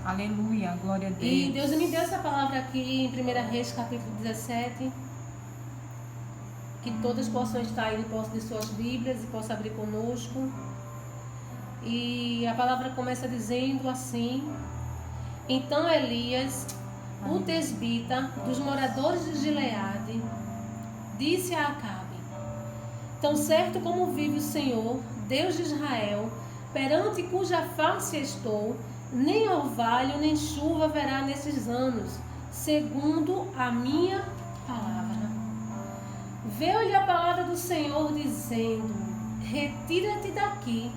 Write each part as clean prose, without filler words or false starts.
Aleluia, glória a Deus. E Deus me deu essa palavra aqui em 1 Reis, capítulo 17. Que todas possam estar aí no posse de suas Bíblias e possam abrir conosco. E a palavra começa dizendo assim: Então Elias, o tesbita dos moradores de Gileade, disse a Acabe: Tão certo como vive o Senhor, Deus de Israel, perante cuja face estou, nem orvalho nem chuva haverá nesses anos, segundo a minha palavra. Veio-lhe a palavra do Senhor dizendo: Retira-te daqui,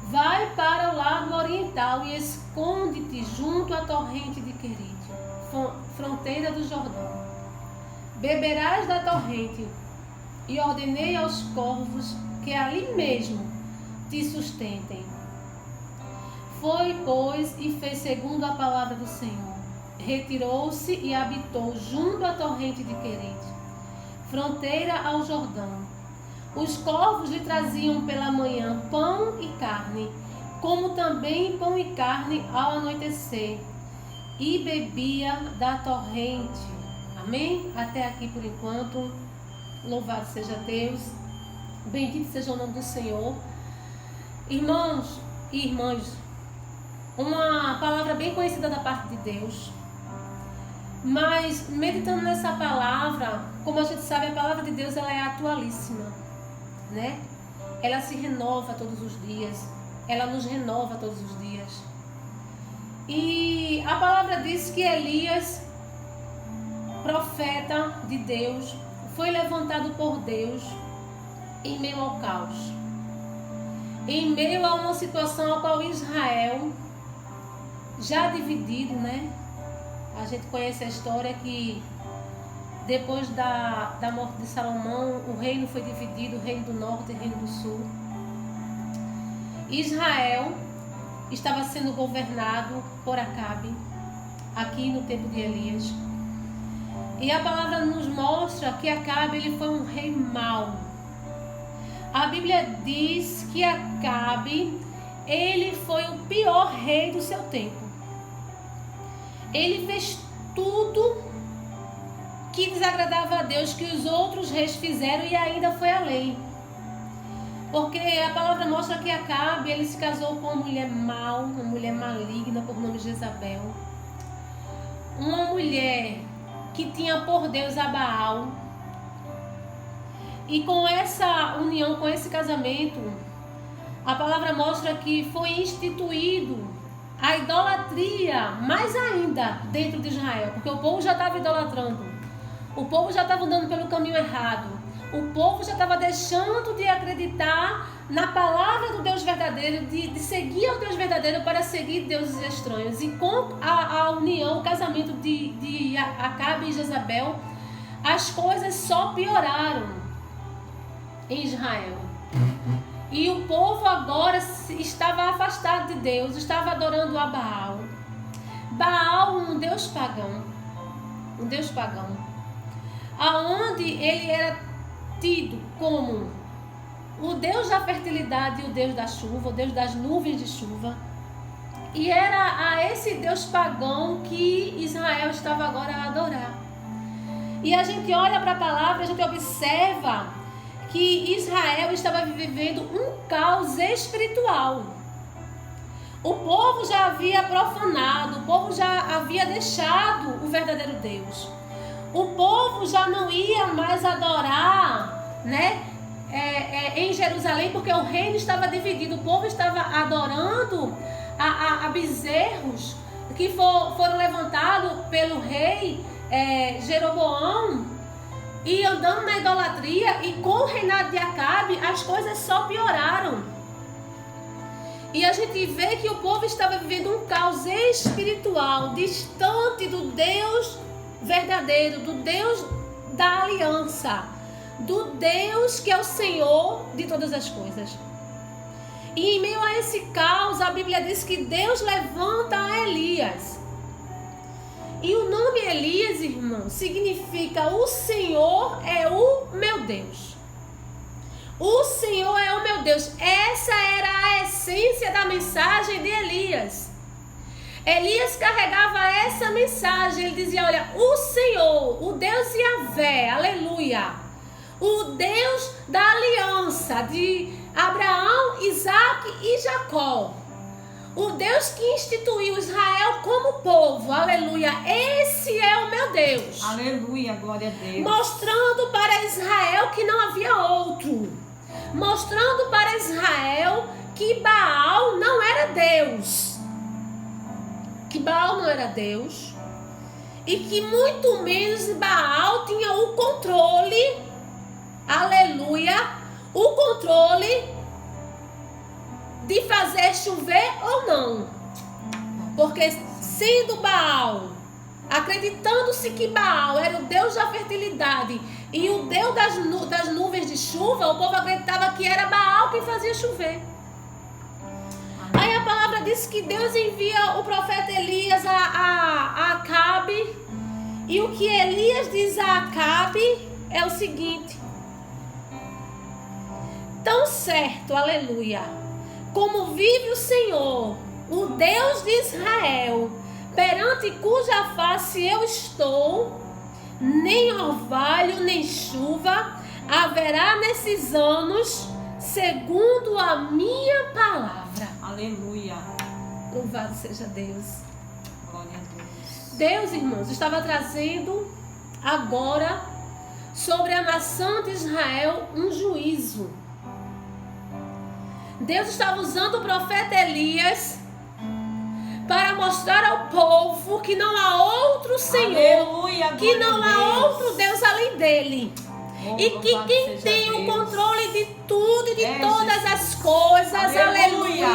vai para o lado oriental e esconde-te junto à torrente de Querite, fronteira do Jordão. Beberás da torrente, e ordenei aos corvos que ali mesmo te sustentem. Foi, pois, e fez segundo a palavra do Senhor. Retirou-se e habitou junto à torrente de Querite, fronteira ao Jordão. Os corvos lhe traziam pela manhã pão e carne, como também pão e carne ao anoitecer, e bebia da torrente. Amém? Até aqui por enquanto. Louvado seja Deus. Bendito seja o nome do Senhor. Irmãos e irmãs, uma palavra bem conhecida da parte de Deus. Mas meditando nessa palavra, como a gente sabe, a palavra de Deus ela é atualíssima, né? Ela se renova todos os dias. Ela nos renova todos os dias. E a palavra diz que Elias, profeta de Deus, foi levantado por Deus em meio ao caos, em meio a uma situação a qual Israel, já dividido, né? A gente conhece a história que depois da morte de Salomão, o reino foi dividido, o reino do norte e o reino do sul. Israel estava sendo governado por Acabe, aqui no tempo de Elias. E a palavra nos mostra que Acabe ele foi um rei mau. A Bíblia diz que Acabe ele foi o pior rei do seu tempo. Ele fez tudo que desagradava a Deus, que os outros reis fizeram, e ainda foi além. Porque a palavra mostra que Acabe ele se casou com uma mulher mau, uma mulher maligna por nome de Jezabel. Uma mulher que tinha por Deus a Baal. E com essa união, com esse casamento, a palavra mostra que foi instituído a idolatria mais ainda dentro de Israel, porque o povo já estava idolatrando, o povo já estava andando pelo caminho errado, o povo já estava deixando de acreditar na palavra do Deus verdadeiro, de seguir ao Deus verdadeiro para seguir deuses estranhos. E com a união, o casamento de Acabe e Jezabel, as coisas só pioraram em Israel. E o povo agora estava afastado de Deus, estava adorando a Baal. Baal, um deus pagão, aonde ele era tido como o Deus da fertilidade e o Deus da chuva, o Deus das nuvens de chuva. E era a esse Deus pagão que Israel estava agora a adorar. E a gente olha para a palavra, a gente observa que Israel estava vivendo um caos espiritual. O povo já havia profanado, o povo já havia deixado o verdadeiro Deus. O povo já não ia mais adorar, né? Em Jerusalém, porque o reino estava dividido. O povo estava adorando a bezerros que foram levantados pelo rei Jeroboão, e andando na idolatria. E com o reinado de Acabe as coisas só pioraram. E a gente vê que o povo estava vivendo um caos espiritual, distante do Deus verdadeiro, do Deus da aliança, do Deus que é o Senhor de todas as coisas. E em meio a esse caos, a Bíblia diz que Deus levanta a Elias. E o nome Elias, irmão, significa: o Senhor é o meu Deus. O Senhor é o meu Deus. Essa era a essência da mensagem de Elias. Elias carregava essa mensagem. Ele dizia: olha, o Senhor, o Deus Yahvé, aleluia, o Deus da aliança de Abraão, Isaac e Jacó, o Deus que instituiu Israel como povo, aleluia, esse é o meu Deus. Aleluia, glória a Deus. Mostrando para Israel que não havia outro. Mostrando para Israel que Baal não era Deus. Que Baal não era Deus. E que muito menos Baal tinha o controle, aleluia, o controle de fazer chover ou não. Porque sendo Baal, acreditando-se que Baal era o Deus da fertilidade e o Deus das nuvens de chuva, o povo acreditava que era Baal que fazia chover. Aí a palavra diz que Deus envia o profeta Elias a Acabe. E o que Elias diz a Acabe é o seguinte: tão certo, aleluia, como vive o Senhor, o Deus de Israel, perante cuja face eu estou, nem orvalho nem chuva haverá nesses anos, segundo a minha palavra. Aleluia. Louvado seja Deus. Glória a Deus. Deus, irmãos, estava trazendo agora sobre a nação de Israel um juízo. Deus estava usando o profeta Elias para mostrar ao povo que não há outro Senhor, aleluia, que não há outro Deus além dele. Oh, e que quem tem o controle de tudo e de todas as coisas, aleluia,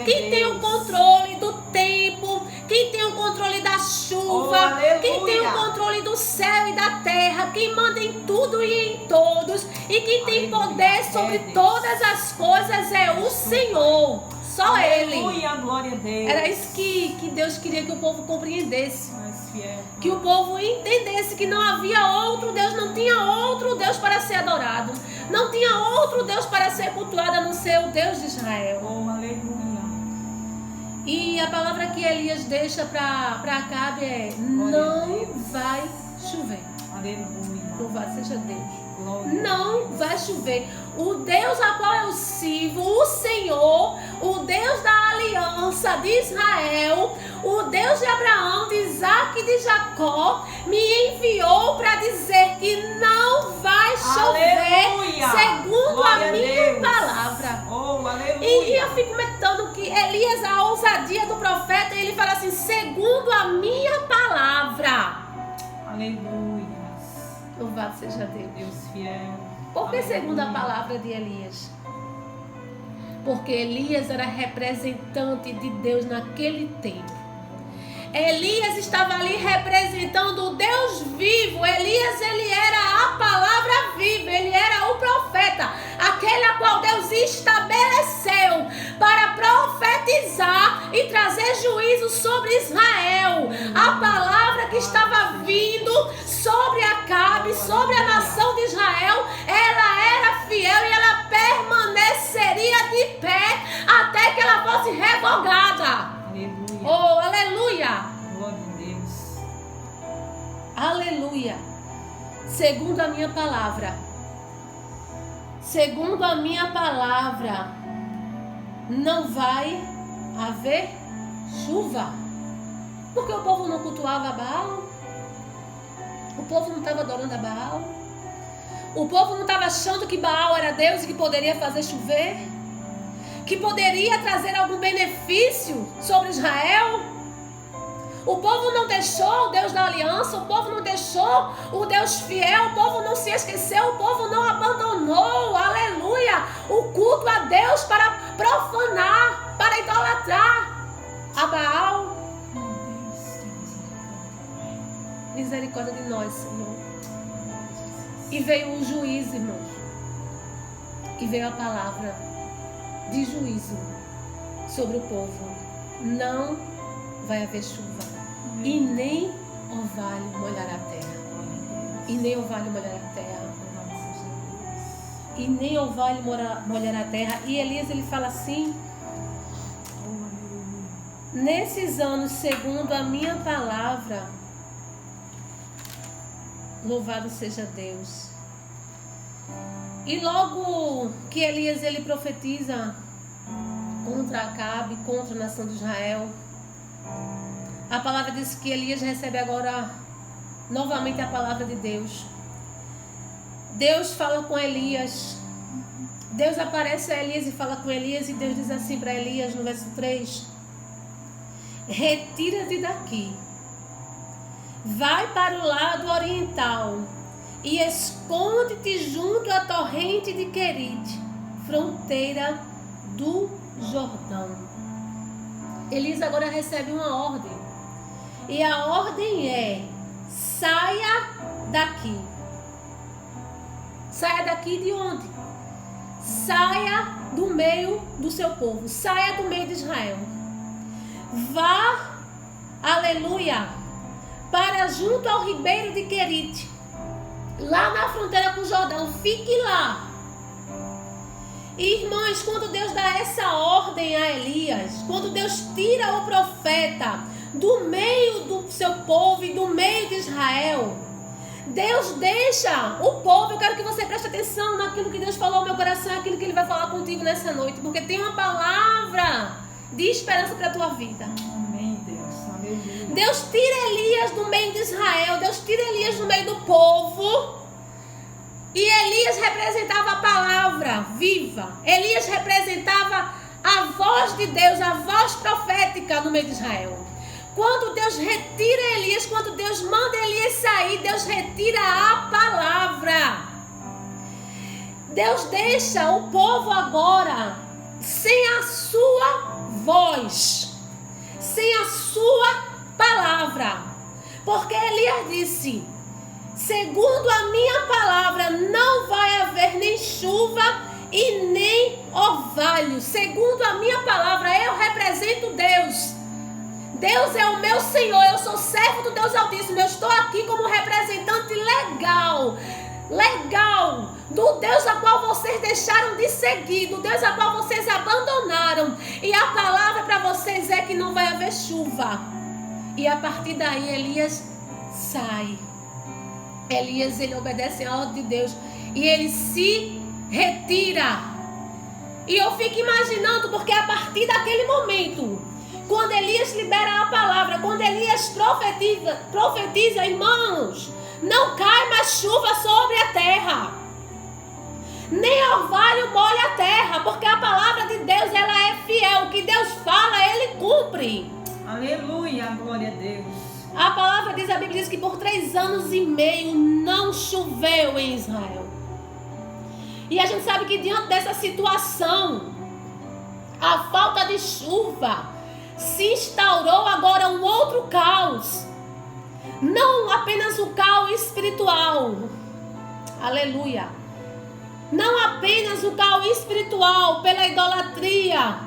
quem tem o controle do tempo, quem tem o controle da chuva, quem tem o controle do céu e da terra, quem manda em tudo e em todos, e quem tem poder sobre todas as coisas é o Senhor, só Ele. Glória a Deus. Era isso que Deus queria que o povo compreendesse. Que o povo entendesse que não havia outro Deus, não tinha outro Deus para ser adorado, não tinha outro Deus para ser cultuado a não ser o Deus de Israel. Oh, aleluia. E a palavra que Elias deixa para Acabe é: não vai chover. Aleluia. Louvado seja Deus. Glória. Não vai chover. O Deus a qual eu sirvo, o Senhor, o Deus da aliança de Israel, o Deus de Abraão, de Isaac e de Jacó, me enviou para dizer que não vai chover, aleluia, segundo glória a minha palavra. Oh, aleluia. E eu fico meditando que Elias, a ousadia do profeta, ele fala assim: segundo a minha palavra. Aleluia. Louvado seja Deus. Deus fiel. Por que segundo a palavra de Elias? Porque Elias era representante de Deus naquele tempo. Elias estava ali representando o Deus vivo. Elias, ele era a palavra viva, ele era o profeta, aquele a qual Deus estabeleceu para profetizar e trazer juízo sobre Israel. A palavra que estava vindo sobre Acabe, sobre a nação de Israel, ela era fiel e ela permaneceria de pé até que ela fosse revogada. Aleluia. Oh, aleluia! Glória a Deus. Aleluia! Segundo a minha palavra, segundo a minha palavra, não vai haver chuva. Porque o povo não cultuava Baal, o povo não estava adorando a Baal, o povo não estava achando que Baal era Deus e que poderia fazer chover, que poderia trazer algum benefício sobre Israel. O povo não deixou o Deus da aliança, o povo não deixou o Deus fiel, o povo não se esqueceu, o povo não abandonou, aleluia, o culto a Deus para profanar, para idolatrar a Baal. Misericórdia de nós, Senhor. E veio o juízo, irmãos. E veio a palavra de juízo sobre o povo. Não vai haver chuva. E nem orvalho molhará a terra. E nem orvalho molhará a terra. E nem orvalho molhará a terra. E Elias, ele fala assim: nesses anos, segundo a minha palavra, louvado seja Deus. E logo que Elias ele profetiza contra Acabe, contra a nação de Israel, a palavra diz que Elias recebe agora novamente a palavra de Deus. Deus fala com Elias. Deus aparece a Elias e fala com Elias, e Deus diz assim para Elias no verso 3: retira-te daqui, vai para o lado oriental e esconde-te junto à torrente de Querite, fronteira do Jordão. Elias agora recebe uma ordem, e a ordem é: saia daqui. Saia daqui de onde? Saia do meio do seu povo, saia do meio de Israel. Vá, aleluia, para junto ao ribeiro de Querite, lá na fronteira com o Jordão, fique lá. E, irmãos, quando Deus dá essa ordem a Elias, quando Deus tira o profeta do meio do seu povo e do meio de Israel, Deus deixa o povo. Eu quero que você preste atenção naquilo que Deus falou ao meu coração, aquilo que Ele vai falar contigo nessa noite, porque tem uma palavra de esperança para a tua vida. Amém, Deus. Aleluia. Deus tira Elias do meio de Israel, Deus tira Elias do meio do povo, e Elias representava a palavra viva. Elias representava a voz de Deus, a voz profética no meio de Israel. Quando Deus retira Elias, quando Deus manda Elias sair, Deus retira a palavra. Deus deixa o povo agora sem a sua voz, sem a sua palavra. Porque Elias disse: segundo a minha palavra, não vai haver nem chuva e nem orvalho. Segundo a minha palavra, eu represento Deus. Deus é o meu Senhor, eu sou servo do Deus Altíssimo, eu estou aqui como representante legal do Deus a qual vocês deixaram de seguir, do Deus a qual vocês abandonaram. E a palavra para vocês é que não vai haver chuva. E a partir daí Elias sai. Elias, ele obedece a ordem de Deus e ele se retira. E eu fico imaginando, porque a partir daquele momento, quando Elias libera a palavra, quando Elias profetiza, irmãos, não cai mais chuva sobre a terra, nem orvalho molha a terra, porque a palavra de Deus, ela é fiel. O que Deus fala, Ele cumpre. Aleluia, glória a Deus. A palavra diz, a Bíblia diz que por 3 anos e meio não choveu em Israel. E a gente sabe que diante dessa situação, a falta de chuva, se instaurou agora um outro caos. Não apenas o caos espiritual. Aleluia. Não apenas o caos espiritual pela idolatria,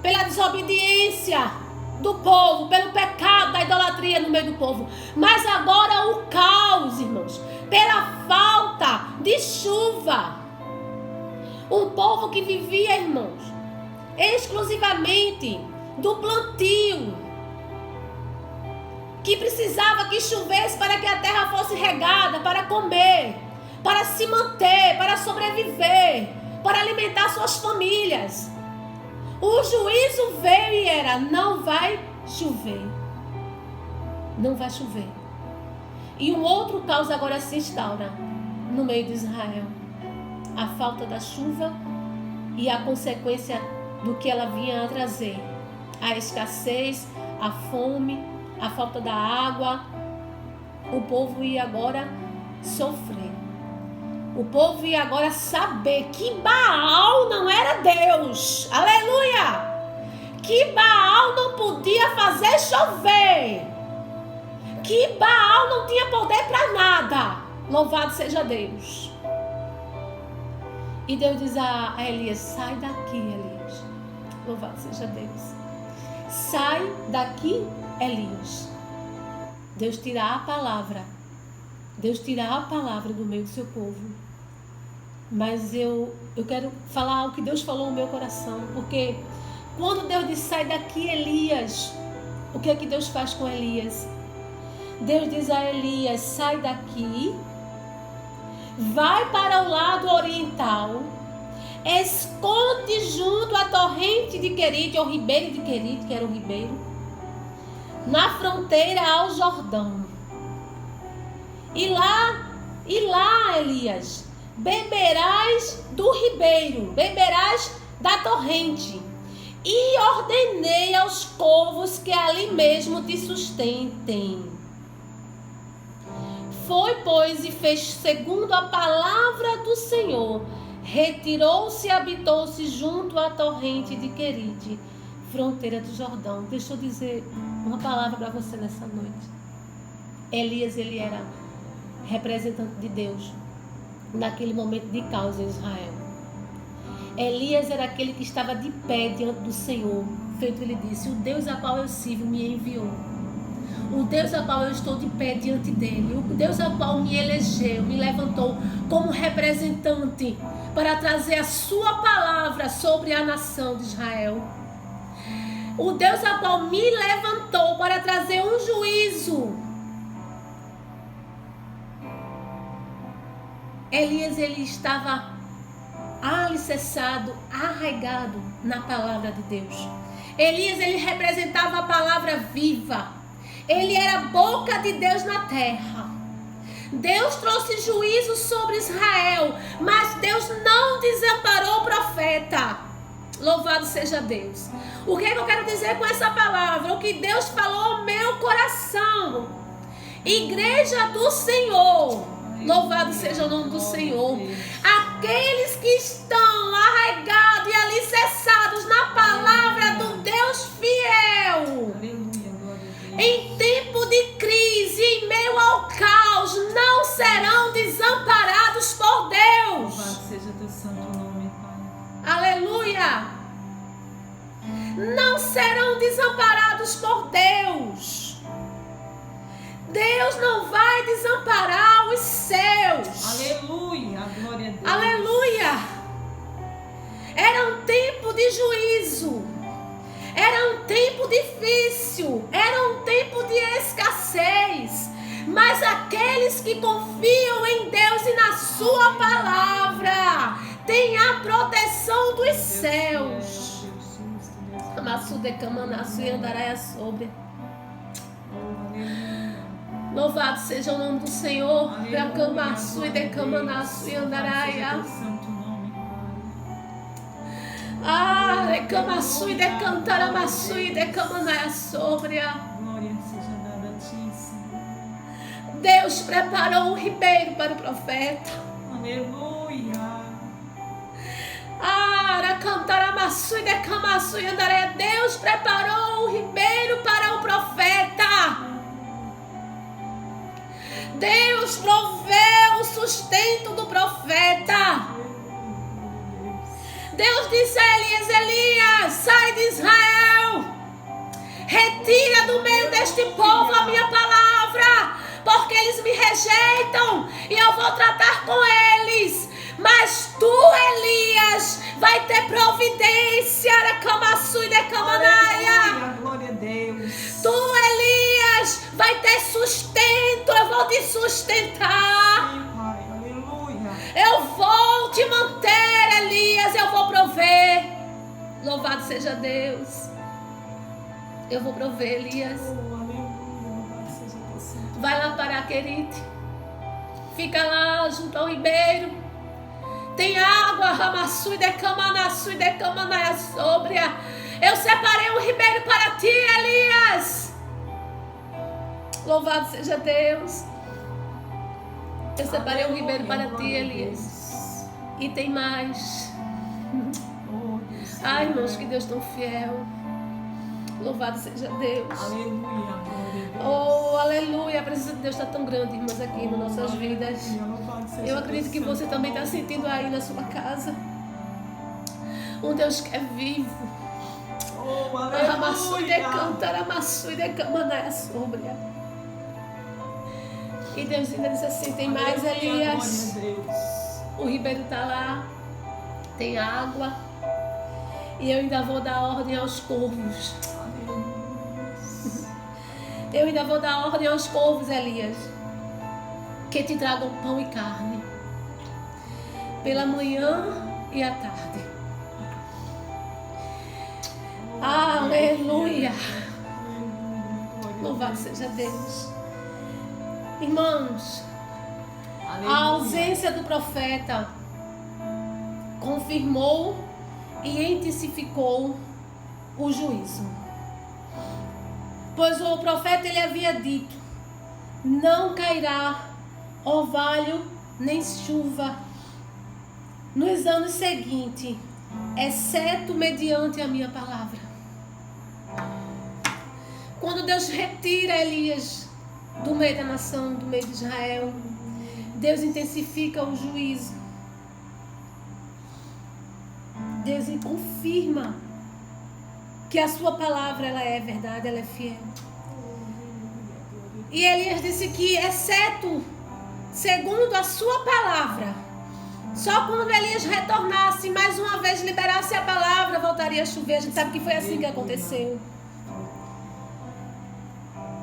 pela desobediência do povo, pelo pecado da idolatria no meio do povo. Mas agora o caos, irmãos, pela falta de chuva. Um povo que vivia, irmãos, exclusivamente do plantio, que precisava que chovesse para que a terra fosse regada, para comer, para se manter, para sobreviver, para alimentar suas famílias. O juízo veio e era: não vai chover. Não vai chover. E um outro caos agora se instaura no meio de Israel. A falta da chuva e a consequência do que ela vinha a trazer. A escassez, a fome, a falta da água. O povo ia agora sofrer. O povo ia agora saber que Baal não era Deus. Aleluia! Que Baal não podia fazer chover. Que Baal não tinha poder para nada. Louvado seja Deus. E Deus diz a Elias: sai daqui, Elias. Louvado seja Deus. Sai daqui, Elias. Deus tira a palavra. Deus tira a palavra do meio do seu povo. Mas eu quero falar o que Deus falou no meu coração. Porque quando Deus diz: sai daqui, Elias, O que é que Deus faz com Elias? Deus diz a Elias: sai daqui, vai para o lado oriental, esconde junto à torrente de Querite, ou ribeiro de Querite, que era o ribeiro, na fronteira ao Jordão. E lá, Elias, beberás do ribeiro, beberás da torrente. E ordenei aos corvos que ali mesmo te sustentem. Foi, pois, e fez segundo a palavra do Senhor. Retirou-se e habitou-se junto à torrente de Querite, fronteira do Jordão. Deixa eu dizer uma palavra para você nessa noite. Elias, ele era representante de Deus naquele momento de caos em Israel. Elias era aquele que estava de pé diante do Senhor. Feito ele disse: o Deus a qual eu sirvo me enviou. O Deus a qual eu estou de pé diante dele. O Deus a qual me elegeu, me levantou como representante para trazer a sua palavra sobre a nação de Israel. O Deus a qual me levantou para trazer um juízo. Elias, ele estava alicerçado, arraigado na palavra de Deus. Elias, ele representava a palavra viva. Ele era a boca de Deus na terra. Deus trouxe juízo sobre Israel, mas Deus não desamparou o profeta. Louvado seja Deus. O que é que eu quero dizer com essa palavra? O que Deus falou ao meu coração. Igreja do Senhor. Louvado seja o nome do Senhor. Aqueles que estão arraigados e alicerçados na palavra do Deus fiel. Em tempo de crise, em meio ao caos, não serão desamparados por Deus. Louvado seja teu santo nome, Pai. Aleluia. Não serão desamparados por Deus. Deus não vai desamparar os seus. Aleluia, glória a Deus. Aleluia. Era um tempo de juízo. Era um tempo difícil. Era um tempo de escassez. Mas aqueles que confiam em Deus e na sua palavra têm a proteção dos céus. Amassu de camanaçu e andaraia sobre. Louvado seja o nome do Senhor. Amassu e de camanaçu e andaraia. Ah, recamaçu e decantar amassu e decamanaia sobre. Glória seja dada a ti, Senhor. Deus preparou um ribeiro para o profeta. Aleluia. Ah, cantar amassu e decamaçu e andareia. Deus preparou um ribeiro para o profeta. Deus proveu o sustento do profeta. Deus disse a Elias: Elias, sai de Israel, retira do meio deste povo a minha palavra, porque eles me rejeitam e eu vou tratar com eles. Mas tu, Elias, vai ter providência. Glória a Deus. Tu, Elias, vai ter sustento. Eu vou te sustentar. Sim, Pai. Aleluia. Eu vou te manter, Elias. Eu vou prover. Louvado seja Deus. Eu vou prover, Elias. Aleluia. Louvado seja teu santo. Vai lá para Querite. Fica lá junto ao ribeiro. Tem água, ramassu e decamanaçu e decamanaia sobre. Eu separei um ribeiro para ti, Elias. Louvado seja Deus. Eu separei um ribeiro para ti, Elias. E tem mais. Ai, irmãos, que Deus tão fiel. Louvado seja Deus. Aleluia, glória a Deus. Oh, aleluia. A presença de Deus está tão grande, irmãs, aqui nas nossas vidas. Eu acredito que você também está sentindo aí na sua casa. Um Deus que é vivo. Oh, Amassu e aleluia. decantar, amassu e decamanaia sobre. E Deus ainda diz assim: tem mais, Elias. Glória a Deus. O ribeiro está lá. Tem água. E eu ainda vou dar ordem aos corvos. Aleluia. Eu ainda vou dar ordem aos corvos, Elias, que te tragam pão e carne, pela manhã e à tarde. Aleluia! Louvado seja Deus. Irmãos, a ausência do profeta confirmou e intensificou o juízo. Pois o profeta ele havia dito: não cairá orvalho nem chuva nos anos seguintes, exceto mediante a minha palavra. Quando Deus retira Elias do meio da nação, do meio de Israel, Deus intensifica o juízo. Deus confirma que a sua palavra ela é verdade, ela é fiel. E Elias disse que, exceto segundo a sua palavra, só quando Elias retornasse mais uma vez, liberasse a palavra, voltaria a chover. A gente sabe que foi assim que aconteceu.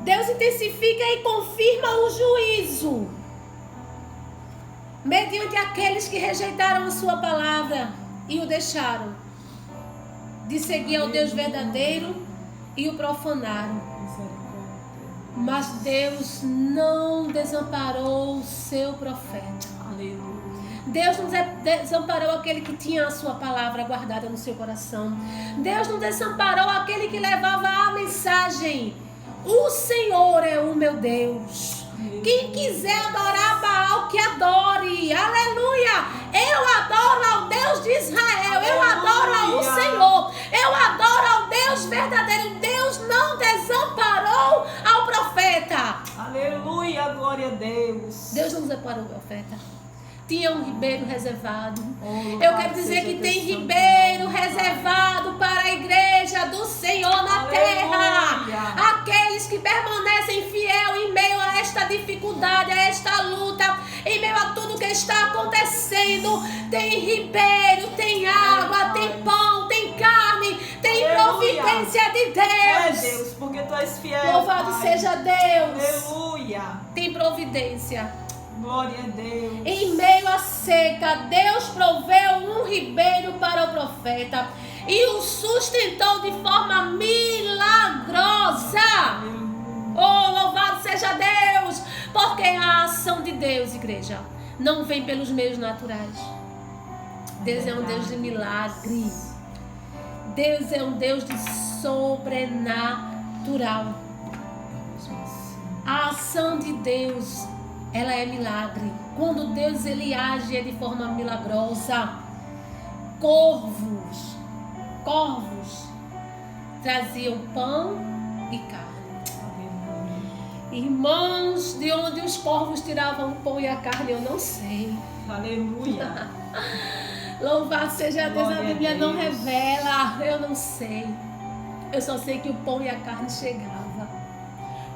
Deus intensifica e confirma o juízo mediante aqueles que rejeitaram a sua palavra e o deixaram de seguir ao Deus verdadeiro e o profanaram. Mas Deus não desamparou o seu profeta. Aleluia. Deus não desamparou aquele que tinha a sua palavra guardada no seu coração. Deus não desamparou aquele que levava a mensagem: o Senhor é o meu Deus. Quem quiser adorar Baal, que adore. Aleluia. Eu adoro ao Deus de Israel. Eu adoro ao Senhor. Eu adoro ao Deus verdadeiro. Deus não desamparou ao profeta. Aleluia, glória a Deus. Deus não desamparou o profeta. Tinha um ribeiro reservado. Eu quero dizer que tem ribeiro reservado para a igreja do Senhor na terra. Aqueles que permanecem fiel em meio a esta dificuldade, a esta luta, em meio a tudo que está acontecendo. Tem ribeiro, tem água, tem pão, tem carne, tem providência de Deus. É Deus, porque tu és fiel. Louvado Pai. seja Deus. Aleluia. Tem providência. Glória a Deus. Em meio à seca, Deus proveu um ribeiro para o profeta e o sustentou de forma milagrosa. Oh, louvado seja Deus! Porque a ação de Deus, igreja, não vem pelos meios naturais. Deus é um Deus de milagre. Deus é um Deus de sobrenatural. A ação de Deus, ela é milagre. Quando Deus ele age é de forma milagrosa. Corvos traziam pão e carne. Irmãos, de onde os corvos tiravam o pão e a carne, eu não sei. Aleluia. Louvado seja Deus, a Glória a Bíblia não Deus. revela. Eu não sei. Eu só sei que o pão e a carne chegavam.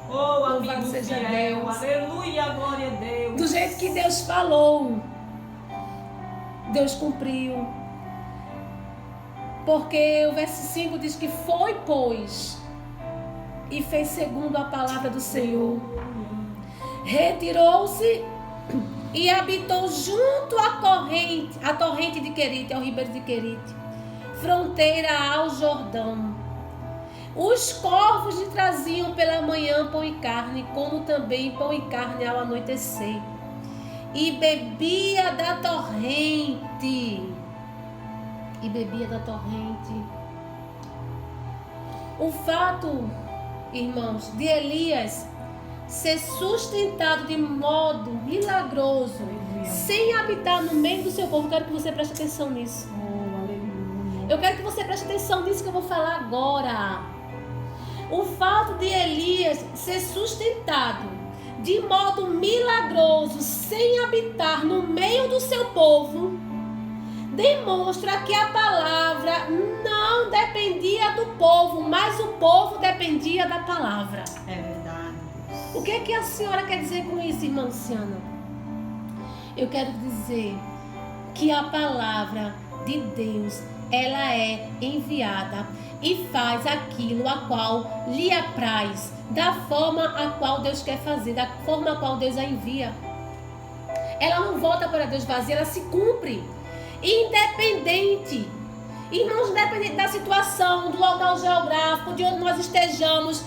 Oh, Louvado amigo seja fiel. Deus. Aleluia, glória a Deus. Do jeito que Deus falou, Deus cumpriu. Porque o verso 5 diz que foi, pois, e fez segundo a palavra do Senhor. Retirou-se e habitou junto à torrente de Querite, ao ribeiro de Querite, fronteira ao Jordão. Os corvos lhe traziam pela manhã pão e carne, como também pão e carne ao anoitecer. E bebia da torrente. O fato, irmãos, de Elias ser sustentado de modo milagroso, sem habitar no meio do seu povo. Eu quero que você preste atenção nisso. Oh, aleluia. Eu quero que você preste atenção nisso que eu vou falar agora. O fato de Elias ser sustentado de modo milagroso, sem habitar no meio do seu povo, demonstra que a palavra não dependia do povo, mas o povo dependia da palavra. É verdade. O que é que a senhora quer dizer com isso, irmã Luciana? Eu quero dizer que a palavra de Deus, ela é enviada e faz aquilo a qual lhe apraz, da forma a qual Deus quer fazer, da forma a qual Deus a envia. Ela não volta para Deus vazia, ela se cumpre. Independente, irmãos, independente da situação, do local geográfico, de onde nós estejamos,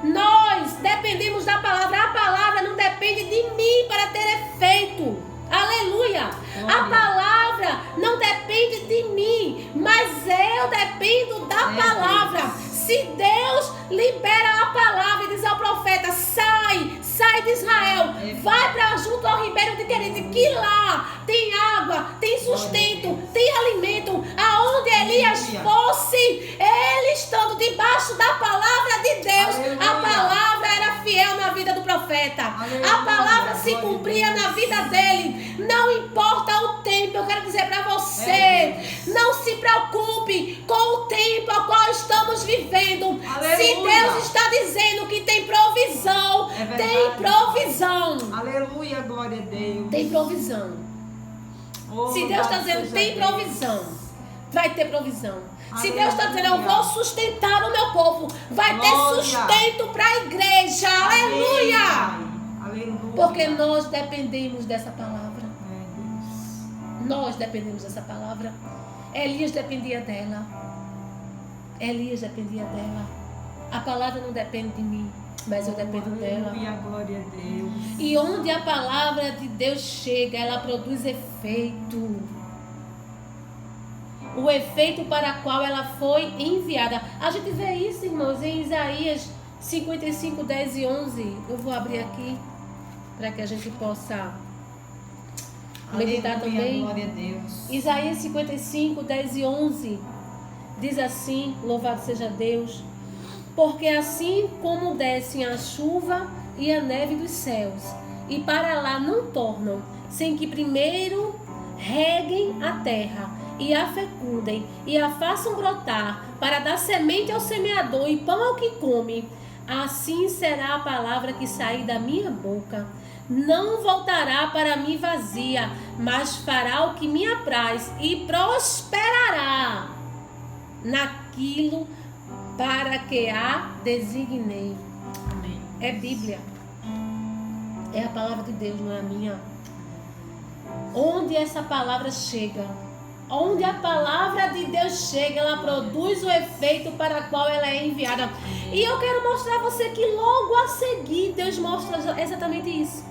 nós dependemos da palavra. A palavra não depende de mim para ter efeito. Aleluia! A palavra não depende de mim, mas eu dependo da palavra. Se Deus libera a palavra e diz ao profeta: sai de Israel, vai para junto ao ribeiro de Querite, que lá tem água, tem sustento, tem alimento. Aonde Elias fosse, ele estando debaixo da palavra de Deus, a palavra era fiel na vida do profeta. A palavra se cumpria na vida dele. Não importa o tempo, eu quero dizer para você, não se preocupe com o tempo ao qual estamos vivendo. Se Deus está dizendo que tem provisão, tem provisão. Aleluia, glória a Deus. Tem provisão. Se Deus está dizendo tem provisão, vai ter provisão. Se Deus está dizendo eu vou sustentar o meu povo, vai ter sustento para a igreja. Aleluia. Porque nós dependemos dessa palavra. Nós dependemos dessa palavra. Elias dependia dela. Elias dependia dela. A palavra não depende de mim, mas eu dependo dela. Glória a Deus. E onde a palavra de Deus chega, ela produz efeito. O efeito para o qual ela foi enviada. A gente vê isso, irmãos, em Isaías 55, 10 e 11. Eu vou abrir aqui para que a gente possa meditar também. Glória a Deus. Isaías 55, 10 e 11 diz assim: louvado seja Deus, porque assim como descem a chuva e a neve dos céus, e para lá não tornam, sem que primeiro reguem a terra, e a fecundem, e a façam brotar, para dar semente ao semeador e pão ao que come, assim será a palavra que sair da minha boca. Não voltará para mim vazia, mas fará o que me apraz e prosperará naquilo para que a designei. Amém. É Bíblia. É a palavra de Deus, não é a minha. Onde essa palavra chega, onde a palavra de Deus chega, ela produz o efeito para o qual ela é enviada. E eu quero mostrar a você que logo a seguir Deus mostra exatamente isso.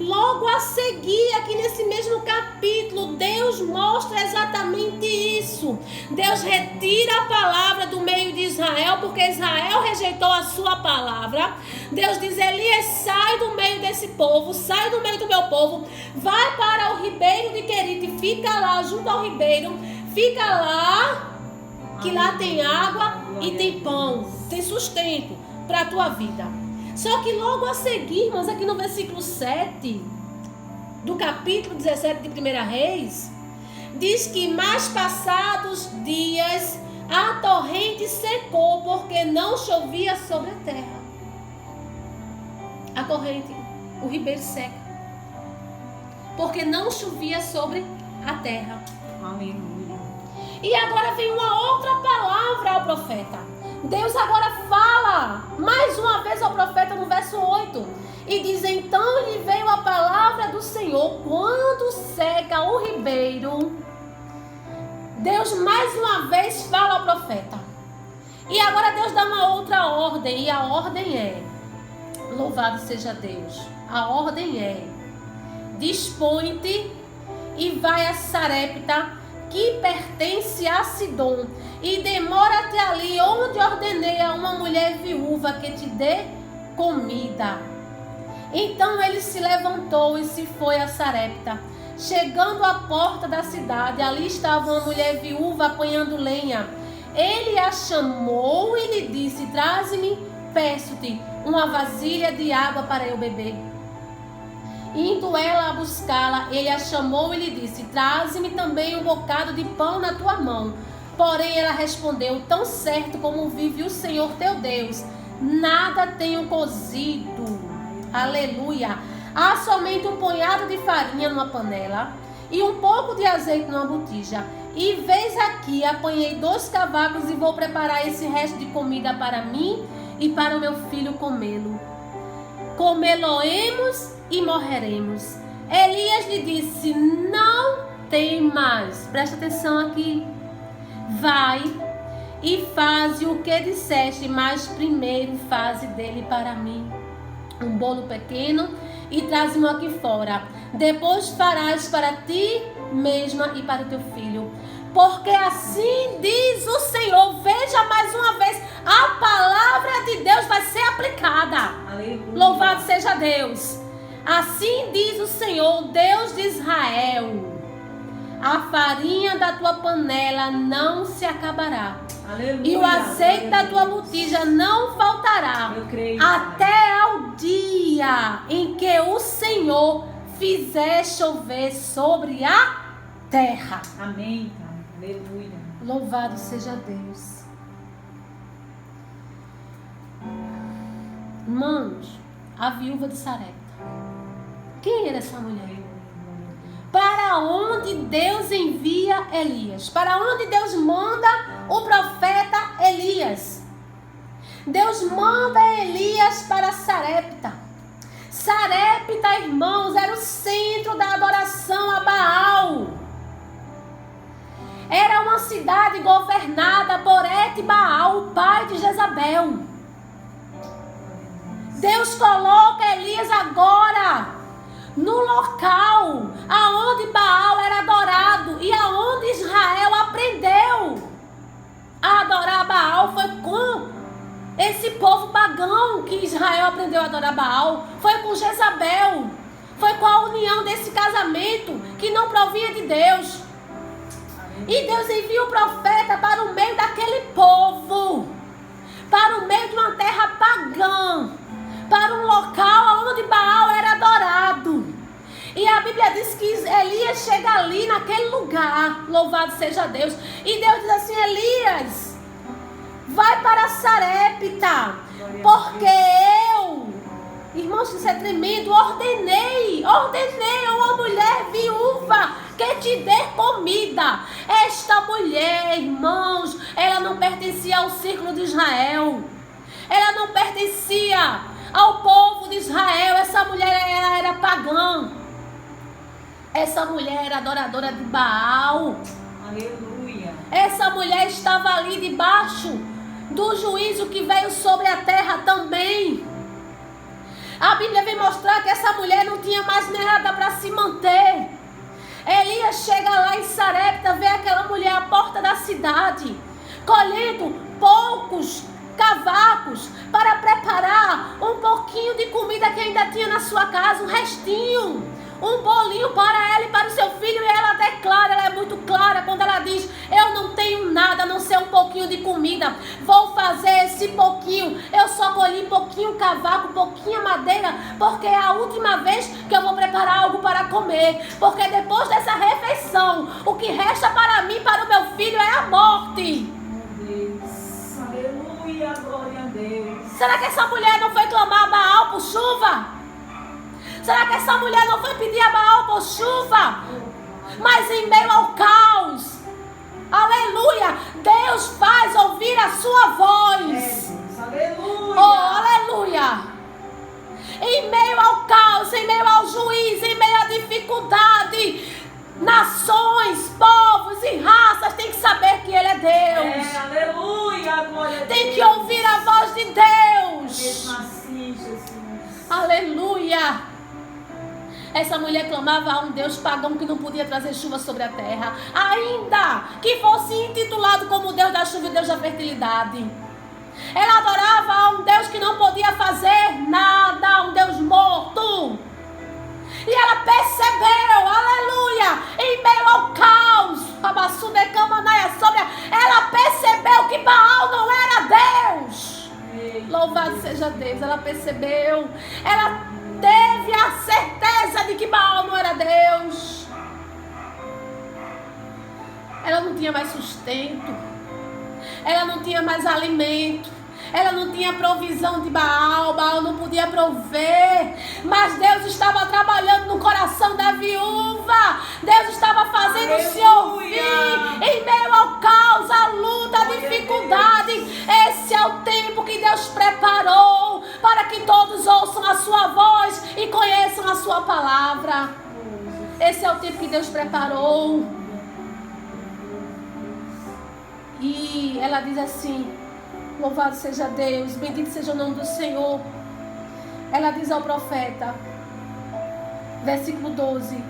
Logo a seguir, aqui nesse mesmo capítulo, Deus mostra exatamente isso. Deus retira a palavra do meio de Israel, porque Israel rejeitou a sua palavra. Deus diz: Elias, sai do meio desse povo, sai do meio do meu povo, vai para o ribeiro de Querite, fica lá junto ao ribeiro, fica lá, que lá tem água e tem pão, tem sustento para a tua vida. Só que logo a seguir, irmãos, aqui no versículo 7 do capítulo 17 de 1 Reis, diz que mais passados dias a torrente secou, porque não chovia sobre a terra. A corrente, o ribeiro seca, porque não chovia sobre a terra. Aleluia. E agora vem uma outra palavra ao profeta. Deus agora fala mais uma vez ao profeta no verso 8 e diz: então lhe veio a palavra do Senhor quando seca o ribeiro. Deus mais uma vez fala ao profeta. E agora Deus dá uma outra ordem, e a ordem é: louvado seja Deus. A ordem é: dispõe-te e vai a Sarepta, que pertence a Sidom, e demora-te ali, onde ordenei a uma mulher viúva que te dê comida. Então ele se levantou e se foi a Sarepta. Chegando à porta da cidade, ali estava uma mulher viúva apanhando lenha. Ele a chamou e lhe disse: traze-me, peço-te, uma vasilha de água para eu beber. Indo ela a buscá-la, ele a chamou e lhe disse: traze-me também um bocado de pão na tua mão. Porém ela respondeu: tão certo como vive o Senhor teu Deus, nada tenho cozido. Aleluia. Há somente um punhado de farinha numa panela e um pouco de azeite numa botija. E veis aqui, apanhei 2 cavacos e vou preparar esse resto de comida para mim e para o meu filho comê-lo. Comê-lo-emos e morreremos. Elias lhe disse: não temas. Presta atenção aqui. Vai e faze o que disseste, mas primeiro faze dele para mim um bolo pequeno e traze-mo aqui fora. Depois farás para ti mesma e para o teu filho. Porque assim diz o Senhor. Veja mais uma vez, a palavra de Deus vai ser aplicada. Aleluia. Louvado seja Deus. Assim diz o Senhor, Deus de Israel: a farinha da tua panela não se acabará. Aleluia. E o azeite da tua botija não faltará, Eu creio. até ao dia em que o Senhor fizer chover sobre a terra. Amém, Pai. Aleluia. Louvado seja Deus. Irmãos, a viúva de Sarepta. Quem era essa mulher? Para onde Deus envia Elias? Para onde Deus manda o profeta Elias? Deus manda Elias para Sarepta. Sarepta, irmãos, era o centro da adoração a Baal. Era uma cidade governada por Et-Baal, o pai de Jezabel. Deus coloca Elias agora no local aonde Baal era adorado e aonde Israel aprendeu a adorar Baal. Foi com esse povo pagão que Israel aprendeu a adorar Baal. Foi com Jezabel. Foi com a união desse casamento que não provinha de Deus. E Deus envia o profeta para o meio daquele povo, para o meio de uma terra pagã, para um local onde Baal era adorado. E a Bíblia diz que Elias chega ali naquele lugar, louvado seja Deus. E Deus diz assim: Elias, vai para Sarepta, porque eu, irmãos, isso é tremendo, ordenei a uma mulher viúva que te dê comida. Esta mulher, irmãos, ela não pertencia ao círculo de Israel. Ela não pertencia ao povo de Israel. Essa mulher era pagã. Essa mulher era adoradora de Baal. Aleluia. Essa mulher estava ali debaixo do juízo que veio sobre a terra também. A Bíblia vem mostrar que essa mulher não tinha mais nada para se manter. Elias chega lá em Sarepta, vê aquela mulher à porta da cidade, colhendo poucos cavacos para preparar um pouquinho de comida que ainda tinha na sua casa, um restinho, um bolinho para ela e para o seu filho. E ela declara, ela é muito clara quando ela diz: eu não tenho nada a não ser um pouquinho de comida, vou fazer esse pouquinho, eu só colhi pouquinho cavaco, pouquinha madeira, porque é a última vez que eu vou preparar algo para comer, porque depois dessa refeição, o que resta para mim e para o meu filho é a morte. Meu Deus. Aleluia. Glória a Deus. Será que essa mulher não foi clamar a Baal por chuva? Será que essa mulher não foi pedir a Baal por chuva? Mas em meio ao caos, aleluia, Deus faz ouvir a sua voz. Aleluia. Oh, aleluia. Em meio ao caos, em meio ao juízo, em meio à dificuldade, nações, povos e raças têm que saber que Ele é Deus. Aleluia. Glória a Deus. Tem que ouvir a voz de Deus. Mesmo assim, Jesus. Aleluia. Essa mulher clamava a um Deus pagão que não podia trazer chuva sobre a terra, ainda que fosse intitulado como Deus da chuva e Deus da fertilidade. Ela adorava a um Deus que não podia fazer nada, um Deus morto. E ela percebeu, aleluia, em meio ao caos, ela percebeu que Baal não era Deus. Louvado seja Deus, ela percebeu, ela teve a certeza de que Baal não era Deus. Ela não tinha mais sustento, ela não tinha mais alimento, Ela não tinha provisão de Baal, Baal não podia prover, mas Deus estava trabalhando no coração da viúva. Deus estava fazendo se ouvir em meio ao caos, à luta, à dificuldade. Esse é o tempo que Deus preparou para que todos ouçam a sua voz e conheçam a sua palavra. Esse é o tempo que Deus preparou. E ela diz assim: louvado seja Deus, bendito seja o nome do Senhor. Ela diz ao profeta, versículo 12: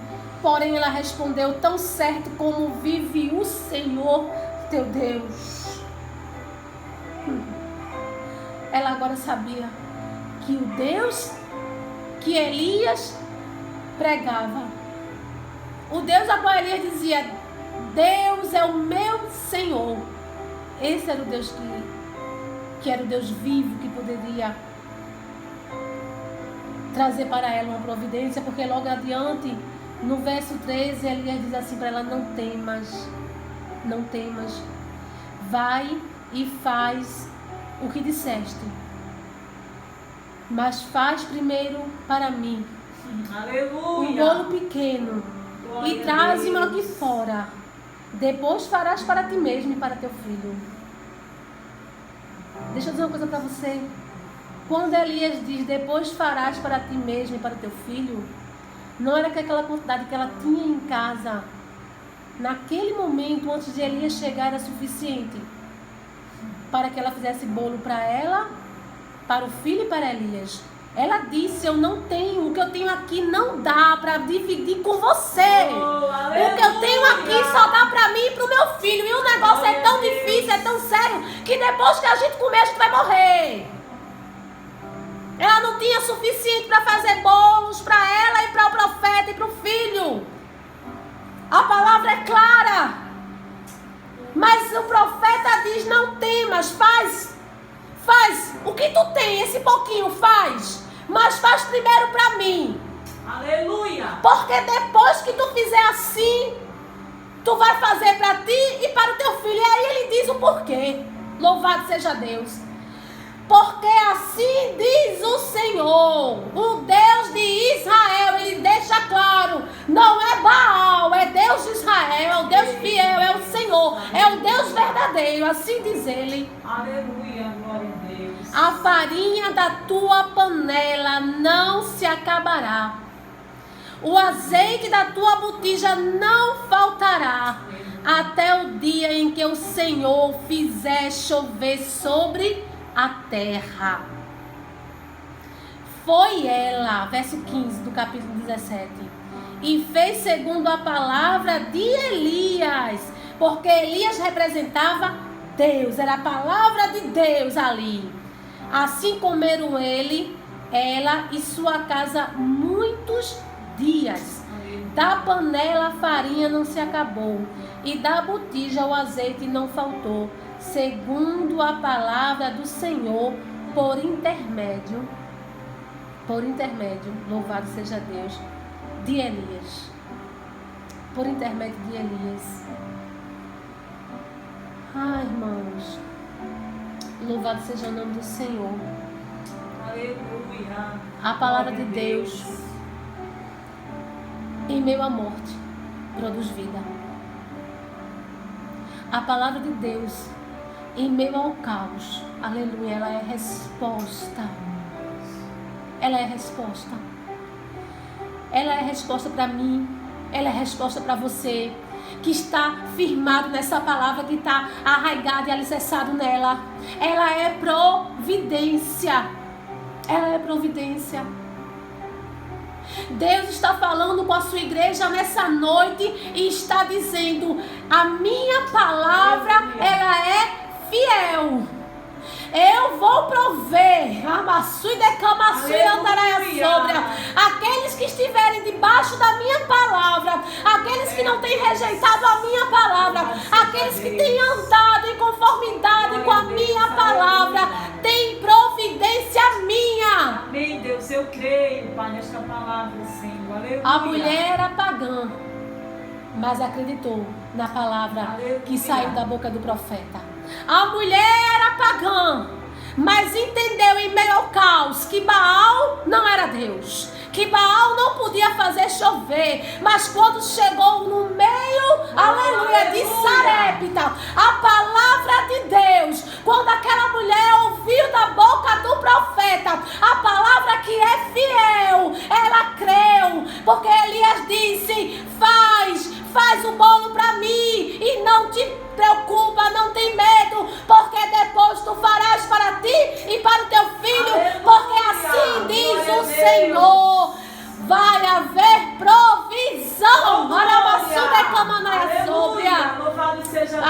porém ela respondeu: tão certo como vive o Senhor teu Deus. Ela agora sabia que o Deus que Elias pregava, o Deus a qual Elias dizia: Deus é o meu Senhor. Esse era o Deus que era o Deus vivo, que poderia trazer para ela uma providência, porque logo adiante, no verso 13, Elias diz assim para ela: não temas, não temas, vai e faz o que disseste, mas faz primeiro para mim um bolo pequeno e traze-me aqui fora, depois farás para ti mesmo e para teu filho. Deixa eu dizer uma coisa para você. Quando Elias diz depois farás para ti mesmo e para teu filho, não era que aquela quantidade que ela tinha em casa naquele momento antes de Elias chegar era suficiente para que ela fizesse bolo para ela, para o filho e para Elias. Ela disse: eu não tenho, o que eu tenho aqui não dá para dividir com você. O que eu tenho aqui só dá para mim e para o meu filho. E o negócio é tão difícil, é tão sério, que depois que a gente comer, a gente vai morrer. Ela não tinha suficiente para fazer bolos para ela e para o profeta e para o filho. A palavra é clara. Mas o profeta diz: não temas, faz o que tu tem, esse pouquinho faz, mas faz primeiro para mim. Aleluia. Porque depois que tu fizer assim, tu vai fazer para ti e para o teu filho. E aí ele diz o porquê. Louvado seja Deus. Porque assim diz o Senhor, o Deus de Israel. Ele deixa claro: não é Baal, é Deus de Israel, é o Deus fiel, é o Senhor, é o Deus verdadeiro. Assim diz ele. Aleluia, glória a Deus. A farinha da tua panela não se acabará, o azeite da tua botija não faltará, até o dia em que o Senhor fizer chover sobre a terra. Foi ela, verso 15 do capítulo 17, e fez segundo a palavra de Elias, porque Elias representava Deus, era a palavra de Deus ali. Assim comeram ele, ela e sua casa muitos dias. Da panela a farinha não se acabou, e da botija o azeite não faltou, segundo a palavra do Senhor, por intermédio, louvado seja Deus, de Elias. Por intermédio de Elias. Ai, irmãos, louvado seja o nome do Senhor. Aleluia. A palavra de Deus, em meio à morte, produz vida. A palavra de Deus, em meio ao caos, aleluia, ela é resposta. Ela é resposta. Ela é resposta para mim. Ela é resposta para você que está firmado nessa palavra, que está arraigado e alicerçado nela. Ela é providência. Ela é providência. Deus está falando com a sua igreja nessa noite e está dizendo: a minha palavra, ela é fiel. Eu vou prover aqueles que estiverem debaixo da minha palavra, aqueles que não têm rejeitado a minha palavra, aqueles que têm andado em conformidade com a minha palavra, têm providência minha. Amém, Deus, eu creio, Pai, nesta palavra, Senhor. Aleluia. A mulher era pagã, mas acreditou na palavra que saiu da boca do profeta. A mulher era pagã, mas entendeu em meio ao caos que Baal não era Deus, que Baal não podia fazer chover. Mas quando chegou no meio, aleluia, de Sarepta, a palavra de Deus, quando aquela mulher ouviu da boca do profeta a palavra que é fiel, ela creu, porque Elias disse: faz o bolo para mim e não te preocupa, não tem medo, porque depois tu farás para ti e para o teu filho. Aleluia, porque assim diz o Senhor: vai haver provisão. Louvado seja Deus.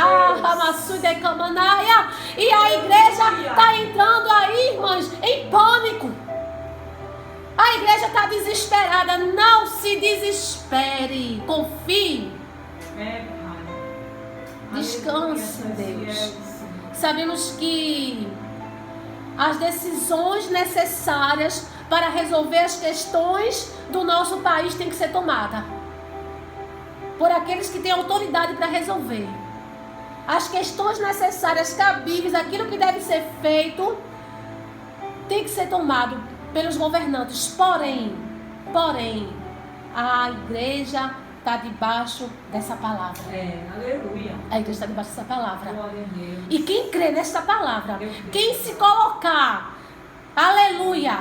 E a igreja está entrando aí, irmãs, em pânico. A igreja está desesperada. Não se desespere. Confie. Descanse em Deus. Sabemos que as decisões necessárias para resolver as questões do nosso país têm que ser tomadas por aqueles que têm autoridade para resolver. As questões necessárias, cabíveis, aquilo que deve ser feito, tem que ser tomado pelos governantes. Porém, a igreja está debaixo dessa palavra. Aleluia. A igreja está debaixo dessa palavra. Glória a Deus. E quem crê nessa palavra, quem se colocar, aleluia,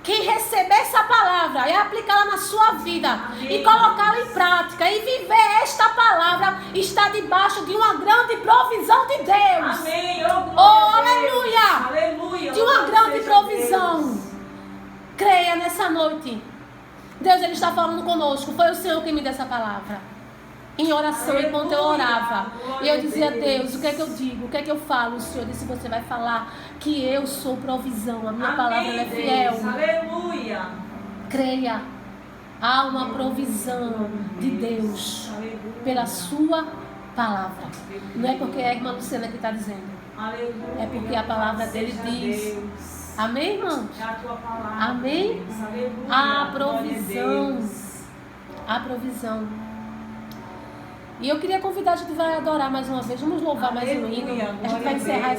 quem receber essa palavra e aplicá-la na sua vida, amém, e colocá-la em prática e viver esta palavra, está debaixo de uma grande provisão de Deus. Amém. Aleluia. Aleluia. De uma grande provisão. Deus. Creia nessa noite. Deus, Ele está falando conosco. Foi o Senhor quem me deu essa palavra. Em oração, aleluia, enquanto eu orava. E eu dizia: Deus, o que é que eu digo? O que é que eu falo? O Senhor disse: você vai falar que eu sou provisão. A minha palavra é fiel. Aleluia. Creia. Há uma provisão de Deus pela sua palavra. Não é porque é a irmã Luciana que está dizendo. É porque a palavra dele diz. Amém, irmãos? É a tua palavra. Amém? Há provisão. Há provisão. E eu queria convidar, a gente vai adorar mais uma vez. Vamos louvar mais um hino. A gente vai encerrar essa